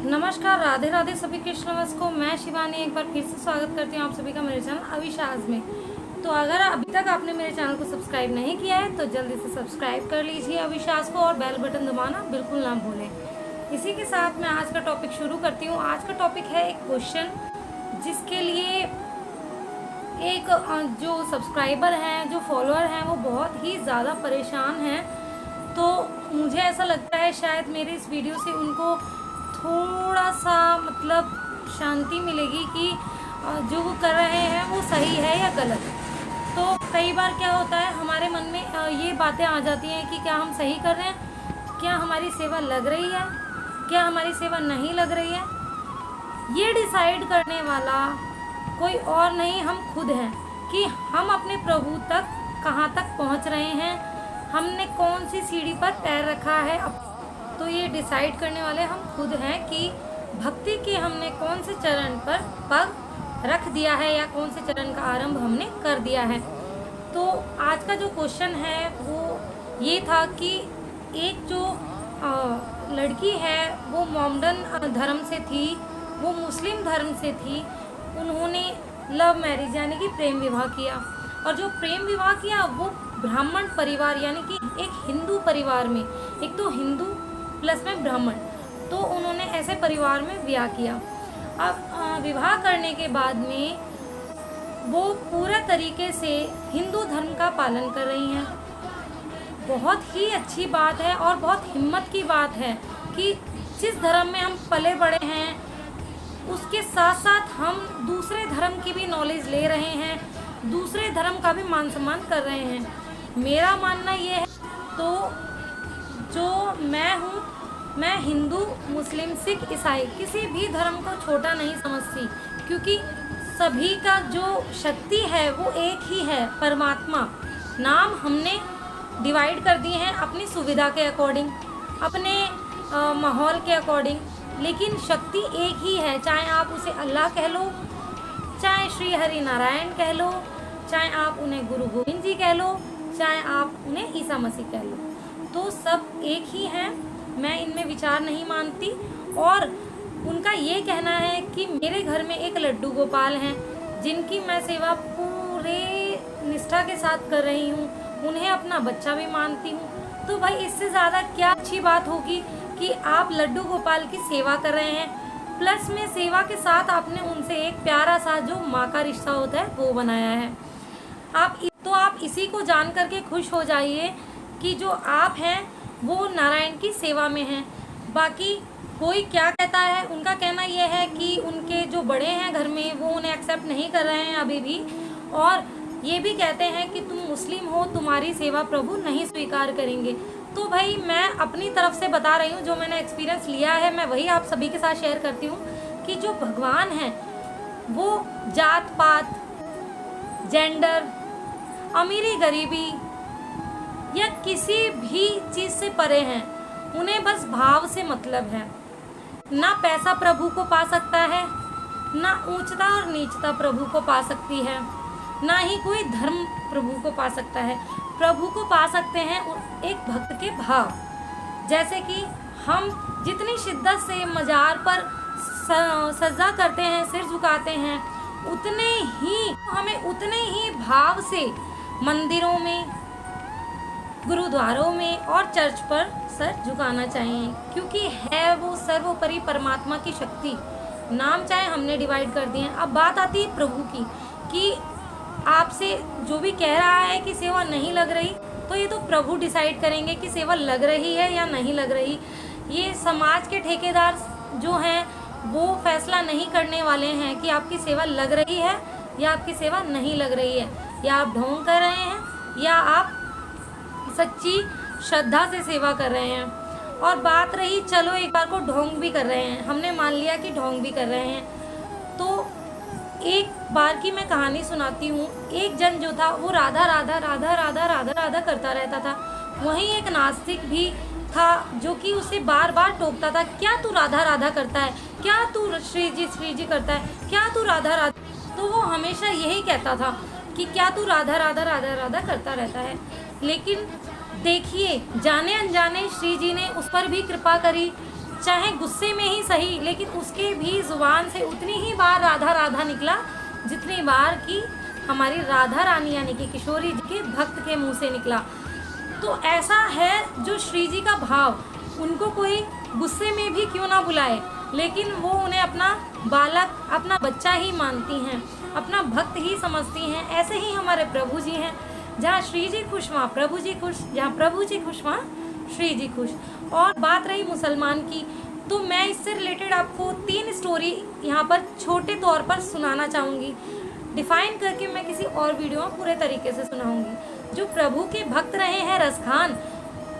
नमस्कार, राधे राधे सभी कृष्णवश को। मैं शिवानी एक बार फिर से स्वागत करती हूँ आप सभी का मेरे चैनल अविशाज में। तो अगर अभी तक आपने मेरे चैनल को सब्सक्राइब नहीं किया है तो जल्दी से सब्सक्राइब कर लीजिए अविशाज को और बेल बटन दबाना बिल्कुल ना भूलें। इसी के साथ मैं आज का टॉपिक शुरू करती हूँ। आज का टॉपिक है एक क्वेश्चन जिसके लिए एक जो सब्सक्राइबर हैं, जो फॉलोअर हैं, वो बहुत ही ज़्यादा परेशान हैं। तो मुझे ऐसा लगता है शायद मेरे इस वीडियो से उनको थोड़ा सा शांति मिलेगी कि जो वो कर रहे हैं वो सही है या गलत। तो कई बार क्या होता है, हमारे मन में ये बातें आ जाती हैं कि क्या हम सही कर रहे हैं, क्या हमारी सेवा लग रही है, क्या हमारी सेवा नहीं लग रही है। ये डिसाइड करने वाला कोई और नहीं, हम खुद हैं कि हम अपने प्रभु तक कहाँ तक पहुँच रहे हैं, हमने कौन सी सीढ़ी पर पैर रखा है। तो ये डिसाइड करने वाले हम खुद हैं कि भक्ति के हमने कौन से चरण पर पग रख दिया है या कौन से चरण का आरंभ हमने कर दिया है। तो आज का जो क्वेश्चन है वो ये था कि एक जो लड़की है वो मोमडन धर्म से थी, वो मुस्लिम धर्म से थी। उन्होंने लव मैरिज यानी कि प्रेम विवाह किया, और जो प्रेम विवाह किया वो ब्राह्मण परिवार यानी कि एक हिंदू परिवार में, एक तो हिंदू प्लस में ब्राह्मण, तो उन्होंने ऐसे परिवार में विवाह किया। अब विवाह करने के बाद में वो पूरा तरीके से हिंदू धर्म का पालन कर रही हैं। बहुत ही अच्छी बात है और बहुत हिम्मत की बात है कि जिस धर्म में हम पले बड़े हैं उसके साथ साथ हम दूसरे धर्म की भी नॉलेज ले रहे हैं, दूसरे धर्म का भी मान सम्मान कर रहे हैं। मेरा मानना ये है, तो जो मैं हूँ, मैं हिंदू, मुस्लिम, सिख, ईसाई किसी भी धर्म को छोटा नहीं समझती, क्योंकि सभी का जो शक्ति है वो एक ही है, परमात्मा। नाम हमने डिवाइड कर दिए हैं अपनी सुविधा के अकॉर्डिंग, अपने माहौल के अकॉर्डिंग, लेकिन शक्ति एक ही है। चाहे आप उसे अल्लाह कह लो, चाहे श्री हरि नारायण कह लो, चाहे आप उन्हें गुरु गोविंद जी कह लो, चाहे आप उन्हें ईसा मसीह कह लो, तो सब एक ही हैं। मैं इनमें विचार नहीं मानती। और उनका ये कहना है कि मेरे घर में एक लड्डू गोपाल हैं जिनकी मैं सेवा पूरे निष्ठा के साथ कर रही हूँ, उन्हें अपना बच्चा भी मानती हूँ। तो भाई इससे ज़्यादा क्या अच्छी बात होगी कि आप लड्डू गोपाल की सेवा कर रहे हैं, प्लस में सेवा के साथ आपने उनसे एक प्यारा सा जो माँ का रिश्ता होता है वो बनाया है। आप इसी को जान करके खुश हो जाइए कि जो आप हैं वो नारायण की सेवा में हैं। बाकी कोई क्या कहता है, उनका कहना यह है कि उनके जो बड़े हैं घर में वो उन्हें एक्सेप्ट नहीं कर रहे हैं अभी भी, और ये भी कहते हैं कि तुम मुस्लिम हो, तुम्हारी सेवा प्रभु नहीं स्वीकार करेंगे। तो भाई मैं अपनी तरफ से बता रही हूँ, जो मैंने एक्सपीरियंस लिया है मैं वही आप सभी के साथ शेयर करती हूँ कि जो भगवान हैं वो जात पात, जेंडर, अमीरी गरीबी या किसी भी चीज़ से परे हैं। उन्हें बस भाव से मतलब है। ना पैसा प्रभु को पा सकता है, ना ऊंचता और नीचता प्रभु को पा सकती है, ना ही कोई धर्म प्रभु को पा सकता है। प्रभु को पा सकते हैं एक भक्त के भाव। जैसे कि हम जितनी शिद्दत से मजार पर सजदा करते हैं, सिर झुकाते हैं, हमें उतने ही भाव से मंदिरों में, गुरुद्वारों में और चर्च पर सर झुकाना चाहिए, क्योंकि है वो सर्वोपरि परमात्मा की शक्ति। नाम चाहे हमने डिवाइड कर दिए हैं। अब बात आती है प्रभु की कि आपसे जो भी कह रहा है कि सेवा नहीं लग रही, तो ये तो प्रभु डिसाइड करेंगे कि सेवा लग रही है या नहीं लग रही। ये समाज के ठेकेदार जो हैं वो फैसला नहीं करने वाले हैं कि आपकी सेवा लग रही है या आपकी सेवा नहीं लग रही है, या आप ढोंग कर रहे हैं या आप सच्ची श्रद्धा से सेवा कर रहे हैं। और बात रही, चलो एक बार को ढोंग भी कर रहे हैं, हमने मान लिया कि ढोंग भी कर रहे हैं, तो एक बार की मैं कहानी सुनाती हूँ। एक जन जो था वो राधा राधा राधा राधा राधा राधा करता रहता था। वहीं एक नास्तिक भी था जो कि उसे बार बार टोकता था, क्या तू राधा राधा करता है, क्या तू श्री जी करता है, क्या तू राधा राधा। तो वो हमेशा यही कहता था कि क्या तू राधा राधा राधा राधा करता रहता है। लेकिन देखिए, जाने अनजाने श्री जी ने उस पर भी कृपा करी चाहे गुस्से में ही सही, लेकिन उसके भी जुबान से उतनी ही बार राधा राधा निकला जितनी बार कि हमारी राधा रानी यानी कि किशोरी जी के भक्त के मुंह से निकला। तो ऐसा है जो श्री जी का भाव, उनको कोई गुस्से में भी क्यों ना बुलाए, लेकिन वो उन्हें अपना बालक, अपना बच्चा ही मानती हैं, अपना भक्त ही समझती हैं। ऐसे ही हमारे प्रभु जी हैं, जहाँ श्री जी खुश वहाँ प्रभु जी खुश, जहाँ प्रभु जी खुश वहाँ श्री जी खुश। और बात रही मुसलमान की, तो मैं इससे रिलेटेड आपको 3 स्टोरी यहाँ पर छोटे तौर पर सुनाना चाहूँगी। डिफाइन करके मैं किसी और वीडियो में पूरे तरीके से सुनाऊंगी। जो प्रभु के भक्त रहे हैं रसखान,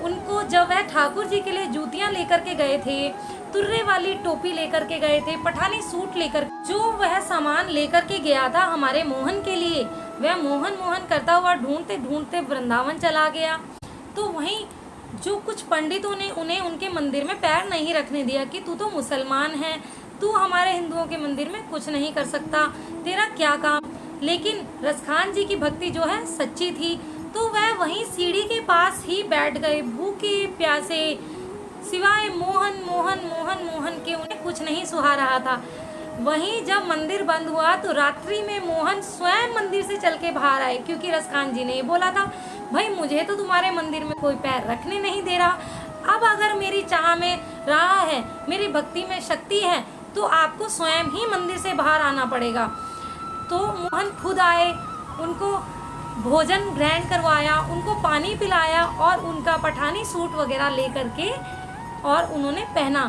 उनको जब वह ठाकुर जी के लिए जूतियाँ लेकर के गए थे, तुर्रे वाली टोपी लेकर के गए थे, पठानी सूट लेकर, जो वह सामान लेकर के गया था हमारे मोहन के लिए, वह मोहन मोहन करता हुआ ढूंढते ढूंढते वृंदावन चला गया। तो वहीं जो कुछ पंडितों ने उन्हें उनके मंदिर में पैर नहीं रखने दिया कि तू तो मुसलमान है, तू हमारे हिंदुओं के मंदिर में कुछ नहीं कर सकता, तेरा क्या काम। लेकिन रसखान जी की भक्ति जो है सच्ची थी, तो वह वहीं सीढ़ी के पास ही बैठ गए, भूखे प्यासे, सिवाय मोहन मोहन मोहन मोहन के उन्हें कुछ नहीं सुहा रहा था। वहीं जब मंदिर बंद हुआ तो रात्रि में मोहन स्वयं मंदिर से चल के बाहर आए, क्योंकि रसखान जी ने बोला था, भाई मुझे तो तुम्हारे मंदिर में कोई पैर रखने नहीं दे रहा, अब अगर मेरी चाह में रहा है, मेरी भक्ति में शक्ति है, तो आपको स्वयं ही मंदिर से बाहर आना पड़ेगा। तो मोहन खुद आए, उनको भोजन ग्रहण करवाया, उनको पानी पिलाया और उनका पठानी सूट वगैरह ले करके और उन्होंने पहना।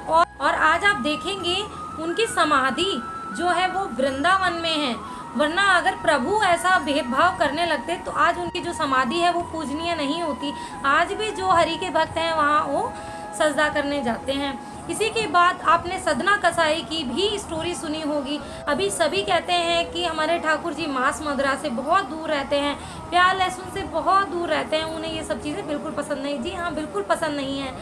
और आज आप देखेंगे उनकी समाधि जो है वो वृंदावन में है, वरना अगर प्रभु ऐसा भेदभाव करने लगते तो आज उनकी जो समाधि है वो पूजनीय नहीं होती। आज भी जो हरि के भक्त हैं वहाँ वो सजदा करने जाते हैं। इसी के बाद आपने सदना कसाई की भी स्टोरी सुनी होगी। अभी सभी कहते हैं कि हमारे ठाकुर जी मांस मदिरा से बहुत दूर रहते हैं, प्याज लहसुन से बहुत दूर रहते हैं, उन्हें ये सब चीज़ें बिल्कुल पसंद नहीं। जी हाँ, बिल्कुल पसंद नहीं है,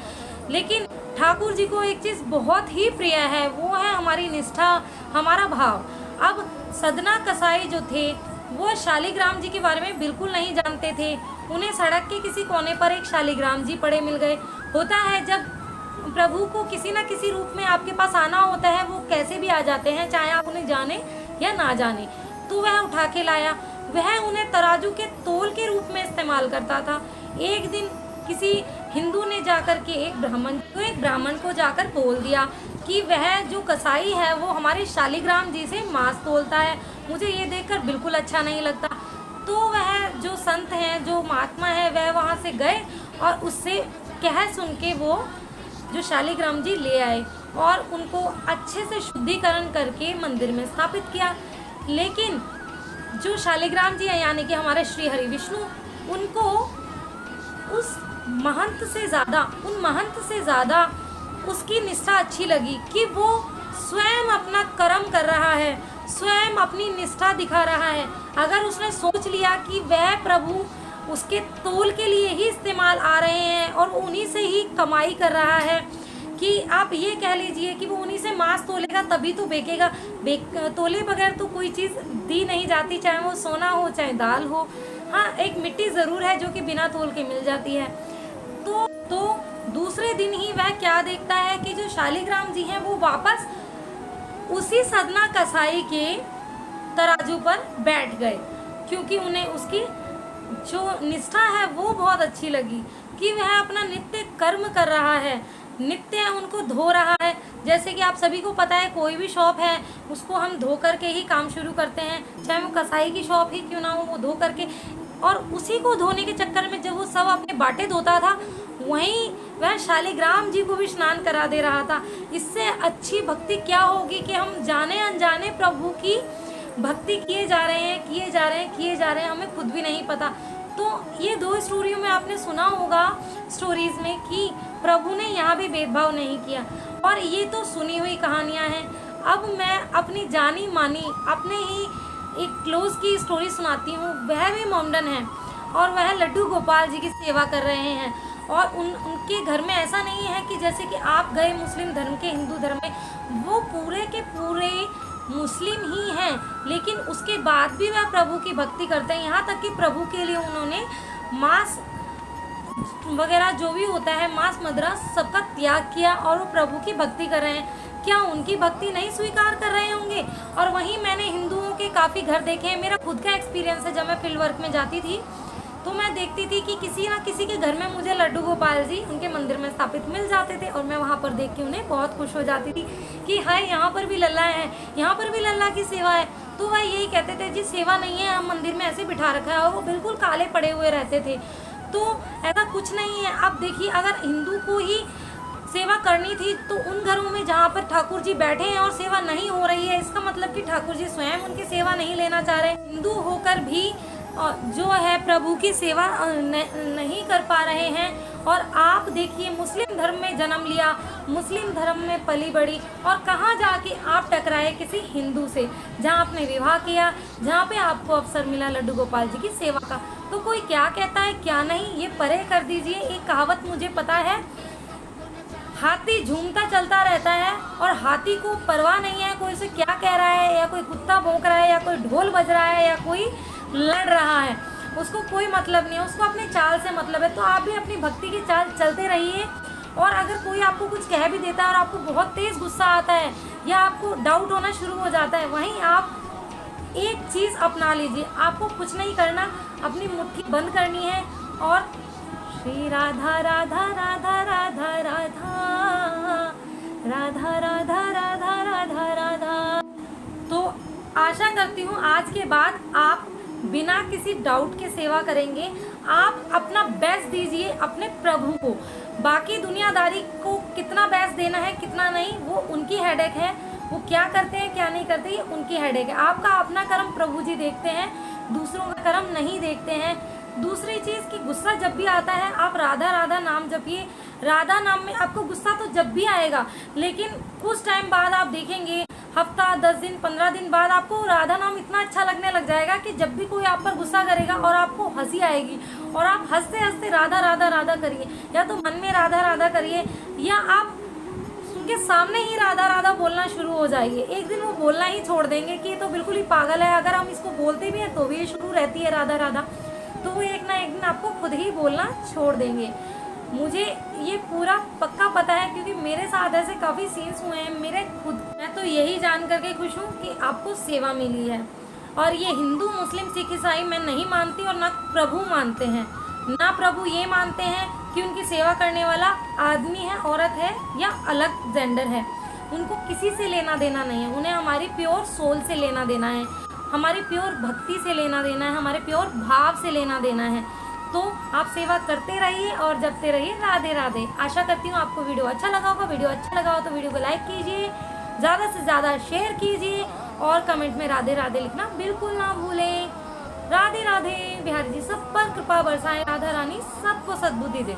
लेकिन ठाकुर जी को एक चीज़ बहुत ही प्रिय है, वो है हमारी निष्ठा, हमारा भाव। अब सदना कसाई जो थे वो शालिग्राम जी के बारे में बिल्कुल नहीं जानते थे। उन्हें सड़क के किसी कोने पर एक शालिग्राम जी पड़े मिल गए। होता है जब प्रभु को किसी न किसी रूप में आपके पास आना होता है, वो कैसे भी आ जाते हैं, चाहे आप उन्हें जाने या ना जाने। तो वह उठा के लाया, वह उन्हें तराजू के तोल के रूप में इस्तेमाल करता था। एक दिन किसी हिंदू ने जाकर के एक ब्राह्मण को जाकर बोल दिया कि वह जो कसाई है वो हमारे शालिग्राम जी से मांस तोलता है, मुझे ये देखकर बिल्कुल अच्छा नहीं लगता। तो वह जो संत हैं, जो महात्मा है, वह वहाँ से गए और उससे कह सुन के वो जो शालिग्राम जी ले आए और उनको अच्छे से शुद्धिकरण करके मंदिर में स्थापित किया। लेकिन जो शालिग्राम जी हैं यानी कि हमारे श्री हरि विष्णु, उनको उस महंत से ज़्यादा उसकी निष्ठा अच्छी लगी कि वो स्वयं अपना कर्म कर रहा है, स्वयं अपनी निष्ठा दिखा रहा है। अगर उसने सोच लिया कि वह प्रभु उसके तोल के लिए ही इस्तेमाल आ रहे हैं और उन्हीं से ही कमाई कर रहा है, कि आप ये कह लीजिए कि वो उन्हीं से मांस तोलेगा तभी तो बेचेगा, तोले बगैर तो कोई चीज़ दी नहीं जाती, चाहे वो सोना हो चाहे दाल हो। हाँ, एक मिट्टी ज़रूर है जो कि बिना तोल के मिल जाती है। तो दूसरे दिन ही वह क्या देखता है कि जो शालिग्राम जी हैं वो वापस उसी सदना कसाई के तराजू पर बैठ गए, क्योंकि उन्हें उसकी जो निष्ठा है वो बहुत अच्छी लगी कि वह अपना नित्य कर्म कर रहा है, नित्य उनको धो रहा है। जैसे कि आप सभी को पता है, कोई भी शॉप है उसको हम धो करके ही काम शुरू करते हैं, चाहे वो कसाई की शॉप ही क्यों ना हो, वो धो करके। और उसी को धोने के चक्कर में जब वो सब अपने बाटे धोता था, वहीं वह शालिग्राम जी को भी स्नान करा दे रहा था। इससे अच्छी भक्ति क्या होगी कि हम जाने अनजाने प्रभु की भक्ति किए जा रहे हैं, हमें खुद भी नहीं पता। तो ये 2 स्टोरियों में आपने सुना होगा स्टोरीज में कि प्रभु ने यहाँ भी भेदभाव नहीं किया, और ये तो सुनी हुई कहानियाँ हैं। अब मैं अपनी जानी मानी अपने ही एक क्लोज की स्टोरी सुनाती हूँ। वह भी मोमडन है और वह लड्डू गोपाल जी की सेवा कर रहे हैं, और उनके घर में ऐसा नहीं है कि जैसे कि आप गए मुस्लिम धर्म के हिंदू धर्म में, वो पूरे के पूरे मुस्लिम ही हैं, लेकिन उसके बाद भी वह प्रभु की भक्ति करते हैं। यहाँ तक कि प्रभु के लिए उन्होंने मांस वगैरह जो भी होता है, मांस मदिरा सबका त्याग किया और वो प्रभु की भक्ति कर रहे हैं। क्या उनकी भक्ति नहीं स्वीकार कर रहे होंगे? और वहीं मैंने हिंदुओं के काफ़ी घर देखे हैं। मेरा खुद का एक्सपीरियंस है, जब मैं फील्ड वर्क में जाती थी तो मैं देखती थी कि किसी ना किसी के घर में मुझे लड्डू गोपाल जी उनके मंदिर में स्थापित मिल जाते थे, और मैं वहाँ पर देख के उन्हें बहुत खुश हो जाती थी कि हाय यहाँ पर भी लल्ला है, यहाँ पर भी लल्ला की सेवा है। तो वह यही कहते थे, जी सेवा नहीं है, हम मंदिर में ऐसे बिठा रखा है, और वो बिल्कुल काले पड़े हुए रहते थे। तो ऐसा कुछ नहीं है। अब देखिए, अगर हिंदू को ही सेवा करनी थी तो उन घरों में जहाँ पर ठाकुर जी बैठे हैं और सेवा नहीं हो रही है, इसका मतलब कि ठाकुर जी स्वयं उनकी सेवा नहीं लेना चाह रहे। हिंदू होकर भी जो है प्रभु की सेवा नहीं कर पा रहे हैं। और आप देखिए, मुस्लिम धर्म में जन्म लिया, मुस्लिम धर्म में पली बढ़ी, और कहाँ जाके आप टकराए किसी हिंदू से, जहाँ आपने विवाह किया, जहाँ पे आपको अवसर मिला लड्डू गोपाल जी की सेवा का। तो कोई क्या कहता है क्या नहीं, ये परे कर दीजिए। एक कहावत मुझे पता है, हाथी झूमता चलता रहता है और हाथी को परवाह नहीं है कोई उसे क्या कह रहा है, या कोई कुत्ता भौंक रहा है, या कोई ढोल बज रहा है, या कोई लड़ रहा है, उसको कोई मतलब नहीं है, उसको अपने चाल से मतलब है। तो आप भी अपनी भक्ति की चाल चलते रहिए। और अगर कोई आपको कुछ कह भी देता है और आपको बहुत तेज गुस्सा आता है या आपको डाउट होना शुरू हो जाता है, वहीं आप एक चीज़ अपना लीजिए, आपको कुछ नहीं करना, अपनी मुट्ठी बंद करनी है और श्री राधा राधा राधा राधा राधा राधा राधा राधा राधा राधा। तो आशा करती हूँ आज के बाद आप बिना किसी डाउट के सेवा करेंगे। आप अपना बेस्ट दीजिए अपने प्रभु को। बाकी दुनियादारी को कितना बेस्ट देना है कितना नहीं, वो उनकी हेडेक है। वो क्या करते हैं क्या नहीं करते, ये उनकी हेडेक है। आपका अपना कर्म प्रभु जी देखते हैं, दूसरों का कर्म नहीं देखते हैं। दूसरी चीज़ कि गुस्सा जब भी आता है, आप राधा राधा नाम जपिए। राधा नाम में आपको गुस्सा तो जब भी आएगा, लेकिन कुछ टाइम बाद आप देखेंगे, हफ्ता 10 दिन 15 दिन बाद आपको राधा नाम इतना अच्छा लगने लग जाएगा कि जब भी कोई आप पर गुस्सा करेगा और आपको हंसी आएगी और आप हंसते हंसते राधा राधा राधा करिए, या तो मन में राधा राधा करिए या आप उनके सामने ही राधा राधा बोलना शुरू हो जाइए। एक दिन वो बोलना ही छोड़ देंगे कि ये तो बिल्कुल ही पागल है, अगर हम इसको बोलते भी हैं तो भी ये शुरू रहती है राधा राधा, तो वो एक ना एक दिन आपको खुद ही बोलना छोड़ देंगे। मुझे ये पूरा पक्का पता है, क्योंकि मेरे साथ ऐसे काफ़ी सीन्स हुए हैं मेरे खुद। मैं तो यही जान करके खुश हूँ कि आपको सेवा मिली है। और ये हिंदू मुस्लिम सिख ईसाई मैं नहीं मानती, और ना प्रभु मानते हैं, ना प्रभु ये मानते हैं कि उनकी सेवा करने वाला आदमी है, औरत है, या अलग जेंडर है। उनको किसी से लेना देना नहीं है, उन्हें हमारी प्योर सोल से लेना देना है, हमारी प्योर भक्ति से लेना देना है, हमारे प्योर भाव से लेना देना है। तो आप सेवा करते रहिए और जपते रहिए। राधे राधे। आशा करती हूँ आपको वीडियो अच्छा लगा होगा। वीडियो अच्छा लगा हो तो वीडियो को लाइक कीजिए, ज़्यादा से ज़्यादा शेयर कीजिए, और कमेंट में राधे राधे लिखना बिल्कुल ना भूलें। राधे राधे। बिहारी जी सब पर कृपा बरसाएं, राधा रानी सबको सद्बुद्धि दे।